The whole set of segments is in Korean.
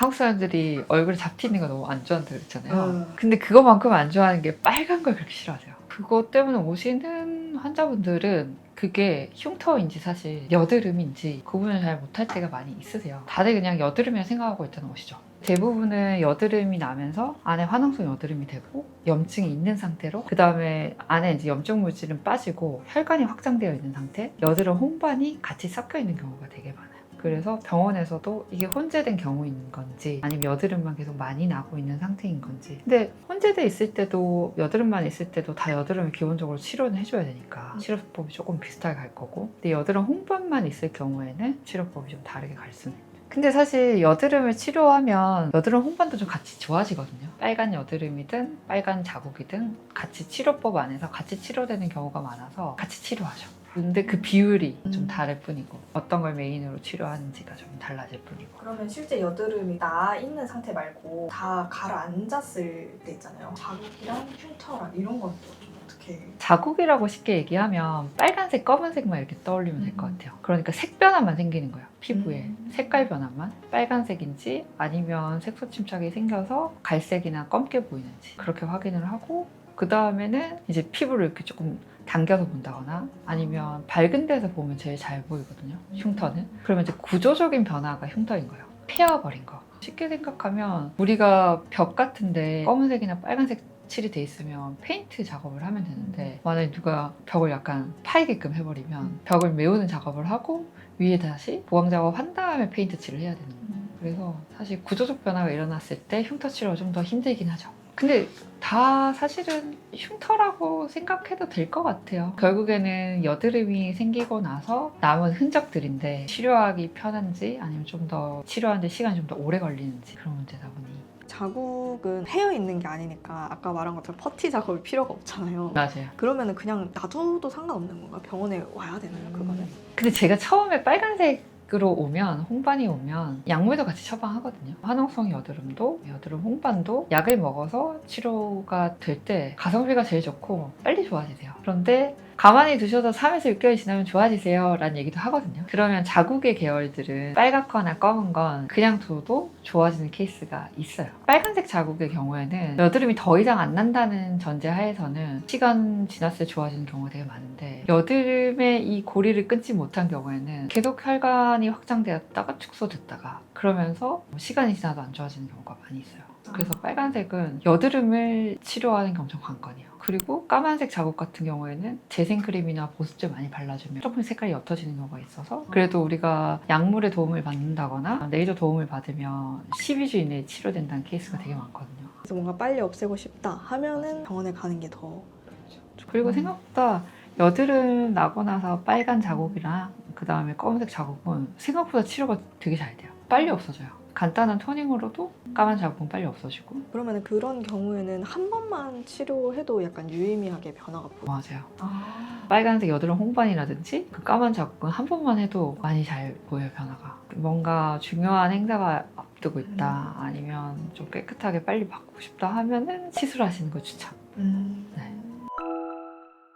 한국 사람들이 얼굴에 잡티 있는 거 너무 안 좋아한다고 그랬잖아요. 근데 그거만큼 안 좋아하는 게 빨간 걸 그렇게 싫어하세요. 그것 때문에 오시는 환자분들은 그게 흉터인지 사실 여드름인지 구분을 잘 못할 때가 많이 있으세요. 다들 그냥 여드름이라 생각하고 일단 오시죠. 대부분은 여드름이 나면서 안에 화농성 여드름이 되고 염증이 있는 상태로 그 다음에 안에 이제 염증 물질은 빠지고 혈관이 확장되어 있는 상태, 여드름 홍반이 같이 섞여 있는 경우가 되게 많아요. 그래서 병원에서도 이게 혼재된 경우인 건지 아니면 여드름만 계속 많이 나고 있는 상태인 건지. 근데 혼재돼 있을 때도 여드름만 있을 때도 다 여드름을 기본적으로 치료는 해줘야 되니까 치료법이 조금 비슷하게 갈 거고, 근데 여드름 홍반만 있을 경우에는 치료법이 좀 다르게 갈 수는 있죠. 근데 사실 여드름을 치료하면 여드름 홍반도 좀 같이 좋아지거든요. 빨간 여드름이든 빨간 자국이든 같이 치료법 안에서 같이 치료되는 경우가 많아서 같이 치료하죠. 근데 그 비율이 좀 다를 뿐이고 어떤 걸 메인으로 치료하는지가 좀 달라질 뿐이고. 그러면 실제 여드름이 나 있는 상태 말고 다 가라앉았을 때 있잖아요. 자국이랑 흉터랑 이런 것도 좀 어떻게... 자국이라고 쉽게 얘기하면 빨간색, 검은색만 이렇게 떠올리면 될 것 같아요. 그러니까 색 변화만 생기는 거예요. 피부에 색깔 변화만. 빨간색인지 아니면 색소 침착이 생겨서 갈색이나 검게 보이는지 그렇게 확인을 하고, 그 다음에는 이제 피부를 이렇게 조금 당겨서 본다거나 아니면 밝은 데서 보면 제일 잘 보이거든요, 흉터는. 그러면 이제 구조적인 변화가 흉터인 거예요. 패여버린 거. 쉽게 생각하면 우리가 벽 같은데 검은색이나 빨간색 칠이 돼 있으면 페인트 작업을 하면 되는데, 만약에 누가 벽을 약간 파이게끔 해버리면 벽을 메우는 작업을 하고 위에 다시 보강 작업한 다음에 페인트 칠을 해야 되는 거예요. 그래서 사실 구조적 변화가 일어났을 때 흉터 치료가 좀 더 힘들긴 하죠. 근데 다 사실은 흉터라고 생각해도 될 것 같아요. 결국에는 여드름이 생기고 나서 남은 흔적들인데 치료하기 편한지 아니면 좀 더 치료하는데 시간이 좀 더 오래 걸리는지 그런 문제다 보니. 자국은 패여 있는 게 아니니까 아까 말한 것처럼 퍼티 작업이 필요가 없잖아요. 맞아요. 그러면은 그냥 놔둬도 상관없는 건가? 병원에 와야 되나요, 그거는? 근데 제가 처음에 빨간색으로 오면, 홍반이 오면 약물도 같이 처방하거든요. 화농성 여드름도 여드름 홍반도 약을 먹어서 치료가 될 때 가성비가 제일 좋고 빨리 좋아지세요. 그런데 가만히 두셔도 3에서 6개월 지나면 좋아지세요 라는 얘기도 하거든요. 그러면 자국의 계열들은 빨갛거나 검은 건 그냥 둬도 좋아지는 케이스가 있어요. 빨간색 자국의 경우에는 여드름이 더 이상 안 난다는 전제 하에서는 시간 지났을 때 좋아지는 경우가 되게 많은데, 여드름의 이 고리를 끊지 못한 경우에는 계속 혈관이 확장되었다가 축소됐다가 그러면서 시간이 지나도 안 좋아지는 경우가 많이 있어요. 그래서 빨간색은 여드름을 치료하는 게 엄청 관건이에요. 그리고 까만색 자국 같은 경우에는 재생크림이나 보습제 많이 발라주면 조금 색깔이 옅어지는 경우가 있어서, 그래도 우리가 약물의 도움을 받는다거나 레이저 도움을 받으면 12주 이내에 치료된다는 케이스가 되게 많거든요. 그래서 뭔가 빨리 없애고 싶다 하면은 병원에 가는 게 더... 그리고 생각보다 여드름 나고 나서 빨간 자국이나 그 다음에 검은색 자국은 생각보다 치료가 되게 잘 돼요. 빨리 없어져요. 간단한 토닝으로도 까만 자국은 빨리 없어지고. 그러면 그런 경우에는 한 번만 치료해도 약간 유의미하게 변화가 보여요? 맞아요. 빨간색 여드름 홍반이라든지 그 까만 자국은 한 번만 해도 많이 잘 보여요, 변화가. 뭔가 중요한 행사가 앞두고 있다, 아니면 좀 깨끗하게 빨리 바꾸고 싶다 하면은 시술하시는 거 추천. 네.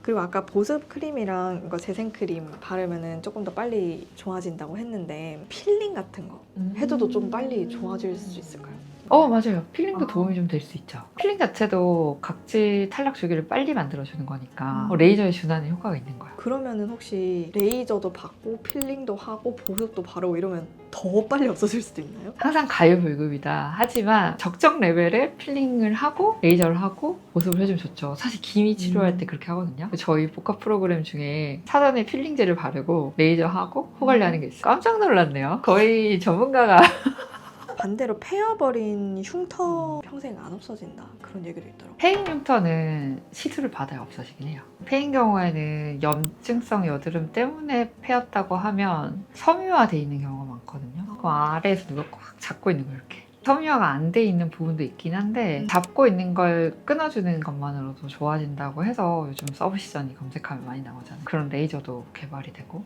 그리고 아까 보습 크림이랑 이거 재생 크림 바르면은 조금 더 빨리 좋아진다고 했는데 필링 같은 거 해줘도 좀 빨리 좋아질 수 있을까요? 맞아요. 필링도 도움이 좀 될 수 있죠. 필링 자체도 각질 탈락 주기를 빨리 만들어주는 거니까 레이저에 준하는 효과가 있는 거예요. 그러면은 혹시 레이저도 받고 필링도 하고 보습도 바르고 이러면 더 빨리 없어질 수도 있나요? 항상 가유불급이다 하지만 적정 레벨의 필링을 하고 레이저를 하고 보습을 해주면 좋죠. 사실 기미 치료할 때 그렇게 하거든요. 저희 복합 프로그램 중에 사전에 필링제를 바르고 레이저 하고 후 관리하는 게 있어요. 깜짝 놀랐네요. 거의 전문가가 반대로 패여버린 흉터 평생 안 없어진다 그런 얘기도 있더라고요. 패인 흉터는 시술을 받아야 없어지긴 해요. 패인 경우에는 염증성 여드름 때문에 패였다고 하면 섬유화돼 있는 경우가 많거든요. 그 아래에서 누가 꽉 잡고 있는 거, 이렇게 섬유화가 안 돼 있는 부분도 있긴 한데 잡고 있는 걸 끊어주는 것만으로도 좋아진다고 해서 요즘 서브시전이 검색하면 많이 나오잖아요. 그런 레이저도 개발이 되고,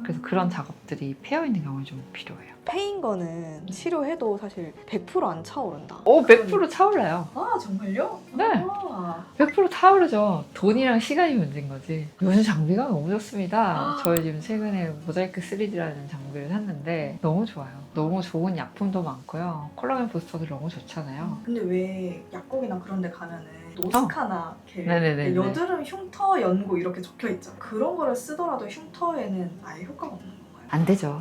그래서 그런 작업들이 패여 있는 경우는 좀 필요해요. 패인 거는 치료해도 사실 100%안 차오른다. 100% 차올라요. 아 정말요? 네. 아. 100% 타오르죠. 돈이랑 시간이 문제인 거지. 요즘 장비가 너무 좋습니다. 저희 지금 최근에 모자이크 3D라는 장비를 샀는데 너무 좋아요. 너무 좋은 약품도 많고요. 콜라겐 부스터도 너무 좋잖아요. 근데 왜 약국이나 그런 데 가면은 노스카나 네네네. 여드름 흉터 연고 이렇게 적혀 있죠. 그런 거를 쓰더라도 흉터에는 아예 효과가 없는 건가요? 안 되죠.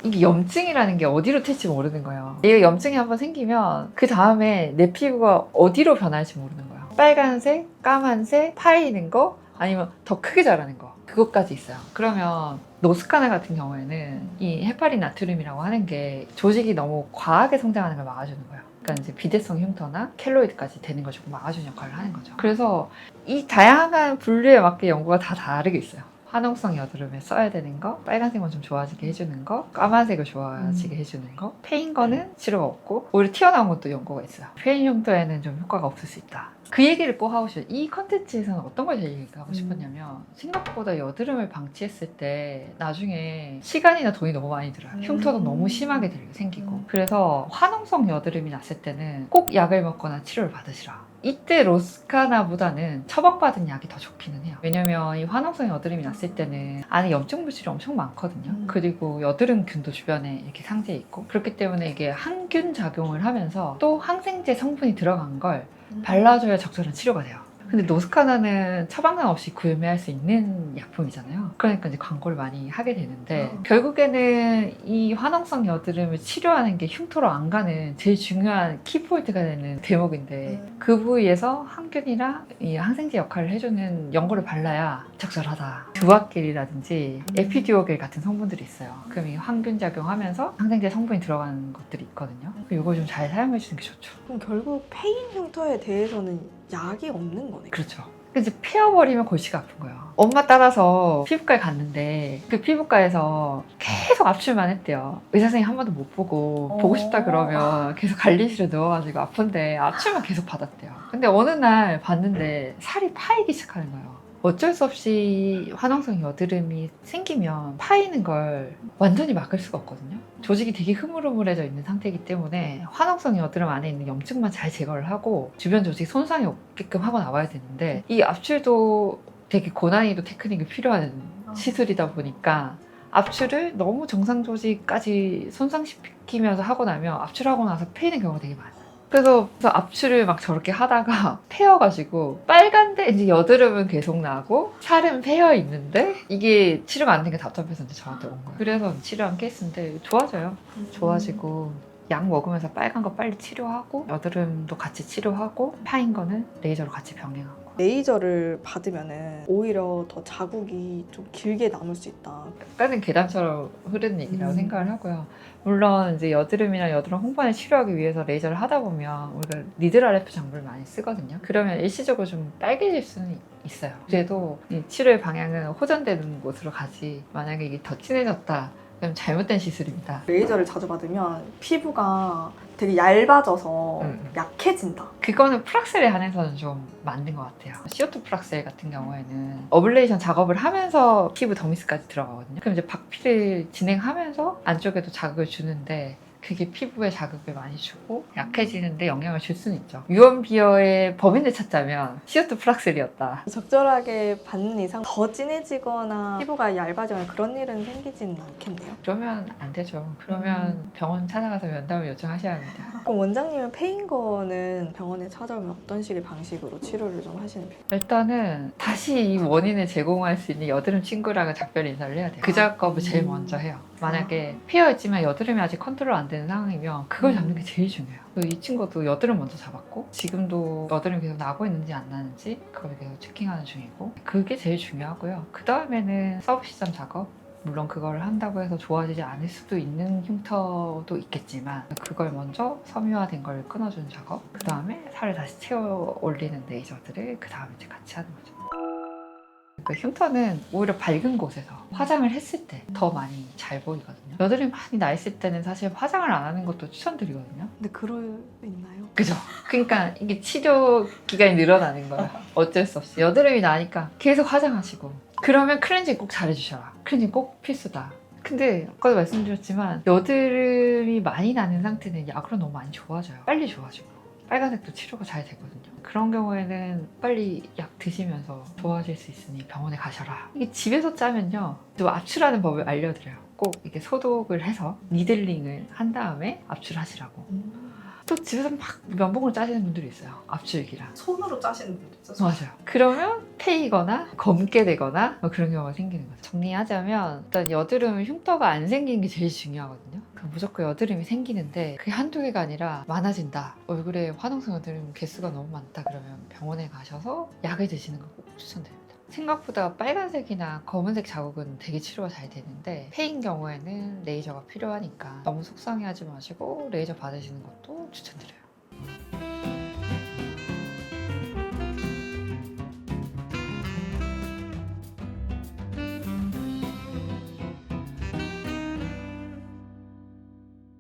이게 염증이라는 게 어디로 튈지 모르는 거예요. 이게 염증이 한번 생기면 그 다음에 내 피부가 어디로 변할지 모르는 거예요. 빨간색, 까만색, 파이는 거 아니면 더 크게 자라는 거 그것까지 있어요. 그러면 노스카나 같은 경우에는 이 헤파린 나트륨이라고 하는 게 조직이 너무 과하게 성장하는 걸 막아주는 거예요. 그러니까 이제 비대성 흉터나 켈로이드까지 되는 걸 조금 막아주는 역할을 하는 거죠. 그래서 이 다양한 분류에 맞게 연구가 다 다르게 있어요. 화농성 여드름에 써야 되는 거, 빨간색만 좀 좋아지게 해주는 거, 까만색을 좋아지게 해주는 거, 패인 거는 치료가 없고 오히려 튀어나온 것도 연구가 있어요. 패인 흉터에는 좀 효과가 없을 수 있다. 그 얘기를 꼭 하고 싶어요. 이 컨텐츠에서는 어떤 걸 얘기하고 싶었냐면 생각보다 여드름을 방치했을 때 나중에 시간이나 돈이 너무 많이 들어요. 흉터도 너무 심하게 생기고 그래서 화농성 여드름이 났을 때는 꼭 약을 먹거나 치료를 받으시라. 이때 로스카나보다는 처방받은 약이 더 좋기는 해요. 왜냐면 이 화농성 여드름이 났을 때는 안에 염증 물질이 엄청 많거든요. 그리고 여드름균도 주변에 이렇게 상재해 있고 그렇기 때문에 이게 항균 작용을 하면서 또 항생제 성분이 들어간 걸 발라줘야 적절한 치료가 돼요. 근데 노스카나는 처방전 없이 구매할 수 있는 약품이잖아요. 그러니까 이제 광고를 많이 하게 되는데 결국에는 이 화농성 여드름을 치료하는 게 흉터로 안 가는 제일 중요한 키포인트가 되는 대목인데 그 부위에서 항균이랑 이 항생제 역할을 해주는 연고를 발라야 적절하다. 두아길이라든지 에피듀오길 같은 성분들이 있어요. 그럼 이 항균 작용하면서 항생제 성분이 들어가는 것들이 있거든요. 이걸 좀 잘 사용해 주는 게 좋죠. 그럼 결국 패인 흉터에 대해서는 약이 없는 거네. 그렇죠. 이제 피어버리면 골치가 아픈 거예요. 엄마 따라서 피부과에 갔는데 그 피부과에서 계속 압출만 했대요. 의사 선생님 한 번도 못 보고 보고 싶다 그러면 계속 관리실에 누워가지고 아픈데 압출만 계속 받았대요. 근데 어느 날 봤는데 살이 파이기 시작하는 거예요. 어쩔 수 없이 화농성 여드름이 생기면 파이는 걸 완전히 막을 수가 없거든요. 조직이 되게 흐물흐물해져 있는 상태이기 때문에 화농성 여드름 안에 있는 염증만 잘 제거를 하고 주변 조직 손상이 없게끔 하고 나와야 되는데 이 압출도 되게 고난이도 테크닉이 필요한 시술이다 보니까 압출을 너무 정상 조직까지 손상시키면서 하고 나면 압출하고 나서 패이는 경우가 되게 많아요. 그래서 압출을 막 저렇게 하다가 패여가지고 빨간데 이제 여드름은 계속 나고 살은 패여 있는데 이게 치료가 안 된 게 답답해서 이제 저한테 온 거예요. 그래서 치료한 케이스인데 좋아져요. 좋아지고 약 먹으면서 빨간 거 빨리 치료하고 여드름도 같이 치료하고 파인 거는 레이저로 같이 병행하고. 레이저를 받으면은 오히려 더 자국이 좀 길게 남을 수 있다. 약간은 계단처럼 흐르는 얘기라고 생각을 하고요. 물론 이제 여드름이나 여드름 홍반을 치료하기 위해서 레이저를 하다 보면 우리가 니들 RF 장비를 많이 쓰거든요. 그러면 일시적으로 좀 빨개질 수는 있어요. 그래도 이 치료의 방향은 호전되는 곳으로 가지 만약에 이게 더 진해졌다 그럼 잘못된 시술입니다. 레이저를 자주 받으면 피부가 되게 얇아져서 약해진다. 그거는 프락셀에 한해서는 좀 맞는 것 같아요. CO2 프락셀 같은 경우에는 어블레이션 작업을 하면서 피부 더미스까지 들어가거든요. 그럼 이제 박피를 진행하면서 안쪽에도 자극을 주는데 그게 피부에 자극을 많이 주고 약해지는데 영향을 줄 수는 있죠. 유언비어의 범인을 찾자면 CO2 프락셀이었다. 적절하게 받는 이상 더 진해지거나 피부가 얇아지거나 그런 일은 생기지는 않겠네요. 그러면 안 되죠. 그러면 병원 찾아가서 면담을 요청하셔야 합니다. 그럼 원장님은 패인 거는 병원에 찾아오면 어떤 식의 방식으로 치료를 좀 하시는 편이에요? 일단은 다시 이 원인을 제공할 수 있는 여드름 친구랑은 작별 인사를 해야 돼요. 그 작업을 제일 먼저 해요. 만약에 피어있지만 여드름이 아직 컨트롤 안 되는 상황이면 그걸 잡는 게 제일 중요해요. 이 친구도 여드름 먼저 잡았고 지금도 여드름이 계속 나고 있는지 안 나는지 그걸 계속 체킹하는 중이고 그게 제일 중요하고요. 그 다음에는 서브 시점 작업 물론 그걸 한다고 해서 좋아지지 않을 수도 있는 흉터도 있겠지만 그걸 먼저 섬유화된 걸 끊어주는 작업 그 다음에 살을 다시 채워 올리는 레이저들을 그 다음에 이제 같이 하는 거죠. 그 흉터는 오히려 밝은 곳에서 화장을 했을 때 더 많이 잘 보이거든요. 여드름이 많이 나 있을 때는 사실 화장을 안 하는 것도 추천드리거든요. 근데 그럴 있나요? 그죠? 그러니까 이게 치료 기간이 늘어나는 거예요. 어쩔 수 없이 여드름이 나니까 계속 화장하시고 그러면 클렌징 꼭 잘해주셔라. 클렌징 꼭 필수다. 근데 아까도 말씀드렸지만 여드름이 많이 나는 상태는 약으로 너무 많이 좋아져요. 빨리 좋아지고 빨간색도 치료가 잘 되거든요. 그런 경우에는 빨리 약 드시면서 좋아질 수 있으니 병원에 가셔라. 이게 집에서 짜면요, 또 압출하는 법을 알려드려요. 꼭 이렇게 소독을 해서 니들링을 한 다음에 압출하시라고. 또 집에서 막 면봉을 짜시는 분들이 있어요. 압출기랑. 손으로 짜시는 분도 있죠. 맞아요. 그러면 패이거나 검게 되거나 뭐 그런 경우가 생기는 거죠. 정리하자면 일단 여드름 흉터가 안 생기는 게 제일 중요하거든요. 그럼 무조건 여드름이 생기는데 그게 한두 개가 아니라 많아진다. 얼굴에 화농성 여드름 개수가 너무 많다. 그러면 병원에 가셔서 약을 드시는 거 꼭 추천드립니다. 생각보다 빨간색이나 검은색 자국은 되게 치료가 잘 되는데 폐인 경우에는 레이저가 필요하니까 너무 속상해하지 마시고 레이저 받으시는 것도 추천드려요.